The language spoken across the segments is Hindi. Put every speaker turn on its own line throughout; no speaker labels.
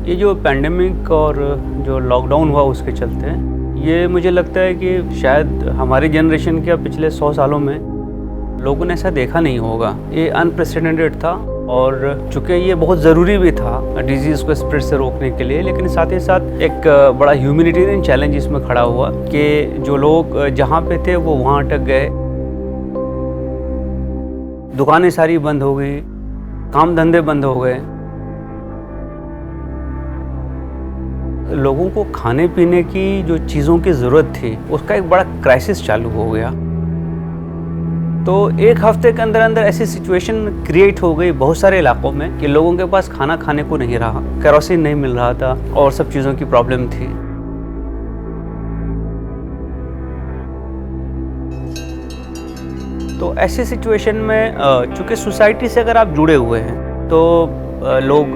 ये जो पैंडेमिक और जो लॉकडाउन हुआ उसके चलते ये मुझे लगता है कि शायद हमारी जनरेशन के पिछले 100 सालों में लोगों ने ऐसा देखा नहीं होगा। ये अनप्रेसिडेंटेड था और चूँकि ये बहुत ज़रूरी भी था डिजीज़ को स्प्रेड से रोकने के लिए, लेकिन साथ ही साथ एक बड़ा ह्यूमैनिटेरियन चैलेंज इसमें खड़ा हुआ कि जो लोग जहाँ पे थे वो वहाँ अटक गए, दुकानें सारी बंद हो गई, काम धंधे बंद हो गए, लोगों को खाने पीने की जो चीज़ों की ज़रूरत थी उसका एक बड़ा क्राइसिस चालू हो गया। तो एक हफ्ते के अंदर अंदर ऐसी सिचुएशन क्रिएट हो गई बहुत सारे इलाकों में कि लोगों के पास खाना खाने को नहीं रहा, केरोसिन नहीं मिल रहा था और सब चीज़ों की प्रॉब्लम थी। तो ऐसी सिचुएशन में चूँकि सोसाइटी से अगर आप जुड़े हुए हैं तो लोग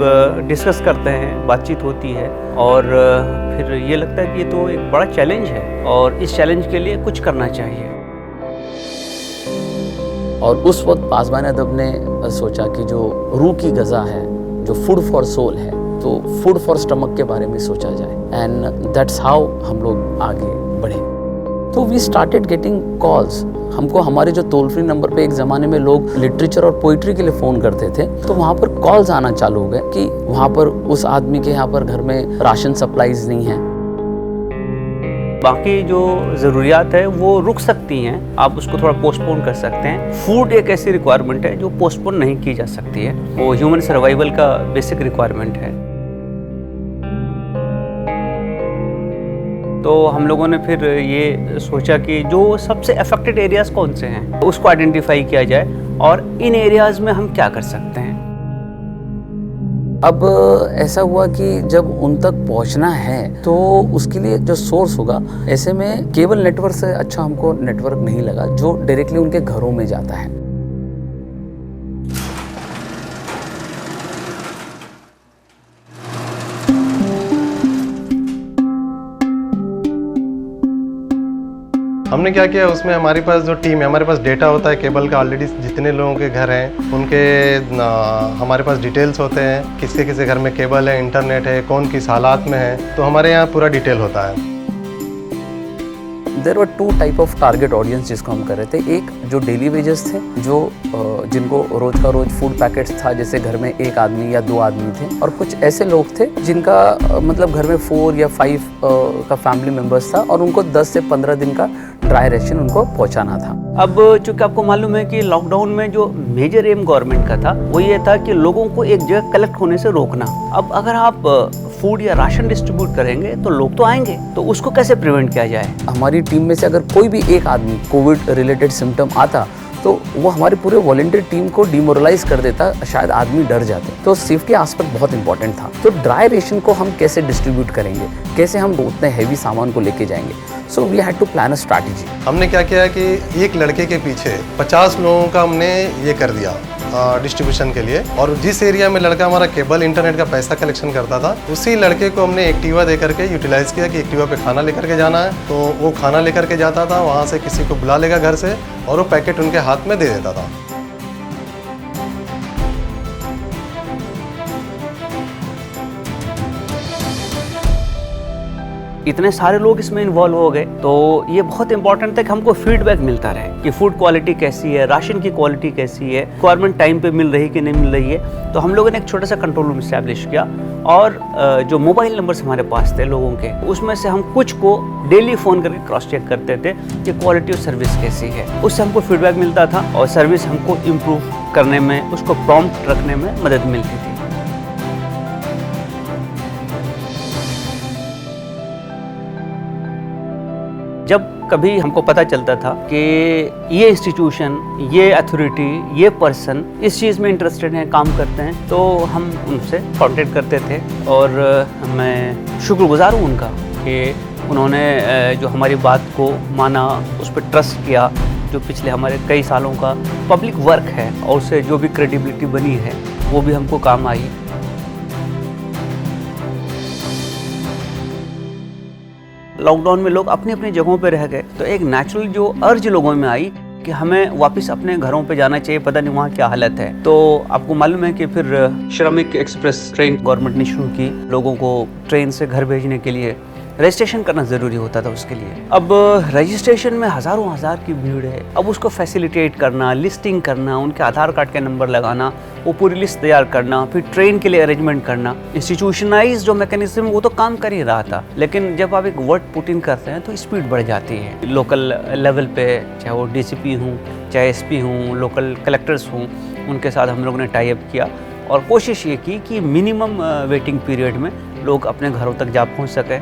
डिस्कस करते हैं, बातचीत होती है और फिर ये लगता है कि ये तो एक बड़ा चैलेंज है और इस चैलेंज के लिए कुछ करना चाहिए।
और उस वक्त पासवान अदब ने सोचा कि जो रूह की ग़िज़ा है, जो फूड फॉर सोल है, तो फूड फॉर स्टमक के बारे में सोचा जाए एंड दैट्स हाउ हम लोग आगे बढ़े। तो वी स्टार्टेड गेटिंग कॉल्स। हमको हमारे जो टोल फ्री नंबर पे एक ज़माने में लोग लिटरेचर और पोइट्री के लिए फ़ोन करते थे, तो वहाँ पर कॉल्स आना चालू हो गए कि वहाँ पर उस आदमी के यहाँ पर घर में राशन सप्लाईज नहीं है।
बाकी जो ज़रूरियात है वो रुक सकती हैं, आप उसको थोड़ा पोस्टपोन कर सकते हैं। फूड एक ऐसी रिक्वायरमेंट है जो पोस्टपोन नहीं की जा सकती है, वो ह्यूमन सर्वाइवल का बेसिक रिक्वायरमेंट है। तो हम लोगों ने फिर ये सोचा कि जो सबसे अफेक्टेड एरियाज़ कौन से हैं उसको आइडेंटिफाई किया जाए और इन एरियाज़ में हम क्या कर सकते हैं।
अब ऐसा हुआ कि जब उन तक पहुंचना है तो उसके लिए जो सोर्स होगा, ऐसे में केबल नेटवर्क से अच्छा हमको नेटवर्क नहीं लगा जो डायरेक्टली उनके घरों में जाता है।
हमने क्या किया, उसमें हमारे पास जो टीम है, हमारे पास डेटा होता है केबल का, ऑलरेडी जितने लोगों के घर हैं उनके हमारे पास डिटेल्स होते हैं, किसके किसके घर में केबल है, इंटरनेट है, कौन किस हालात में है, तो हमारे यहाँ पूरा डिटेल होता है।
There were two type of target audience जिसको हम कर रहे थे। एक जो डेली वेजेस थे, जो जिनको रोज का रोज फूड पैकेट्स था, जैसे घर में एक आदमी या दो आदमी थे, और कुछ ऐसे लोग थे जिनका मतलब घर में 4 या 5 का फैमिली मेम्बर्स था और उनको 10 से 15 दिन का ड्राई रेशन उनको पहुंचाना था।
अब चूँकि आपको मालूम है कि लॉकडाउन में जो मेजर एम गवर्नमेंट का था वो ये था कि लोगों को एक जगह कलेक्ट होने से रोकना। अब अगर आप फूड या राशन डिस्ट्रीब्यूट करेंगे तो लोग तो आएंगे, तो उसको कैसे प्रिवेंट किया जाए।
हमारी टीम में से अगर कोई भी एक आदमी कोविड रिलेटेड सिम्टम आता तो वो हमारी पूरे वॉलंटियर टीम को डिमोरलाइज कर देता, शायद आदमी डर जाते। तो सेफ्टी एस्पेक्ट बहुत इंपॉर्टेंट था। तो ड्राई रेशन को हम कैसे डिस्ट्रीब्यूट करेंगे, कैसे हम उतने हैवी सामान को लेके जाएंगे, so we had to plan a strategy.
हमने क्या किया कि एक लड़के के पीछे 50 लोगों का हमने ये कर दिया डिस्ट्रीब्यूशन के लिए, और जिस एरिया में लड़का हमारा केबल इंटरनेट का पैसा कलेक्शन करता था उसी लड़के को हमने एक्टिवा दे करके यूटिलाइज किया कि एक्टिवा पे खाना लेकर के जाना है, तो वो खाना लेकर के जाता था, वहाँ से किसी को बुला लेगा घर से और वो पैकेट उनके हाथ में दे देता था।
इतने सारे लोग इसमें इन्वॉल्व हो गए तो ये बहुत इंपॉर्टेंट था कि हमको फीडबैक मिलता रहे कि फूड क्वालिटी कैसी है, राशन की क्वालिटी कैसी है, रिक्वायरमेंट टाइम पे मिल रही कि नहीं मिल रही है। तो हम लोगों ने एक छोटा सा कंट्रोल रूम इस्टेब्लिश किया और जो मोबाइल नंबर्स हमारे पास थे लोगों के, उसमें से हम कुछ को डेली फ़ोन करके क्रॉस चेक करते थे कि क्वालिटी ऑफ सर्विस कैसी है। उससे हमको फीडबैक मिलता था और सर्विस हमको इम्प्रूव करने में, उसको प्रॉम्प्ट रखने में मदद मिलती थी। जब कभी हमको पता चलता था कि ये इंस्टीट्यूशन, ये अथॉरिटी, ये पर्सन इस चीज़ में इंटरेस्टेड हैं, काम करते हैं, तो हम उनसे कांटेक्ट करते थे। और मैं शुक्रगुजार हूँ उनका कि उन्होंने जो हमारी बात को माना, उस पर ट्रस्ट किया। जो पिछले हमारे कई सालों का पब्लिक वर्क है और उससे जो भी क्रेडिबिलिटी बनी है वो भी हमको काम आई। लॉकडाउन में लोग अपनी अपनी जगहों पे रह गए, तो एक नेचुरल जो अर्ज लोगों में आई कि हमें वापस अपने घरों पे जाना चाहिए, पता नहीं वहाँ क्या हालत है। तो आपको मालूम है कि फिर श्रमिक एक्सप्रेस ट्रेन गवर्नमेंट ने शुरू की, लोगों को ट्रेन से घर भेजने के लिए रजिस्ट्रेशन करना ज़रूरी होता था उसके लिए। अब रजिस्ट्रेशन में हज़ारों हज़ार की भीड़ है, अब उसको फैसिलिटेट करना, लिस्टिंग करना, उनके आधार कार्ड के नंबर लगाना, वो पूरी लिस्ट तैयार करना, फिर ट्रेन के लिए अरेंजमेंट करना, इंस्टीट्यूशनलाइज जो मैकेनिज्म वो तो काम कर ही रहा था, लेकिन जब आप एक वर्ड पुट इन करते हैं तो स्पीड बढ़ जाती है। लोकल लेवल पे चाहे वो डीसीपी हूँ, चाहे एसपी हूँ, लोकल कलेक्टर्स हूँ, उनके साथ हम लोगों ने टाई अप किया और कोशिश ये की कि मिनिमम वेटिंग पीरियड में लोग अपने घरों तक जा पहुँच सकें।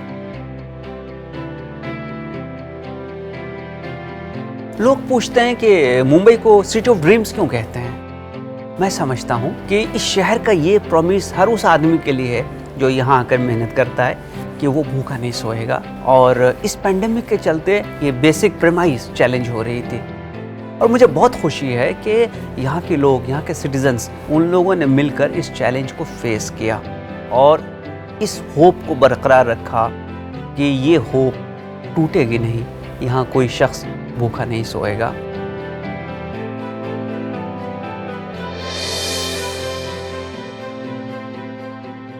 लोग पूछते हैं कि मुंबई को सिटी ऑफ ड्रीम्स क्यों कहते हैं। मैं समझता हूँ कि इस शहर का ये प्रॉमिस हर उस आदमी के लिए है जो यहाँ आकर मेहनत करता है कि वो भूखा नहीं सोएगा। और इस पेंडेमिक के चलते ये बेसिक प्रेमाइस चैलेंज हो रही थी और मुझे बहुत खुशी है कि यहाँ के लोग, यहाँ के सिटीजन्स, उन लोगों ने मिलकर इस चैलेंज को फेस किया और इस होप को बरकरार रखा कि ये होप टूटेगी नहीं, यहाँ कोई शख्स भूखा नहीं सोएगा।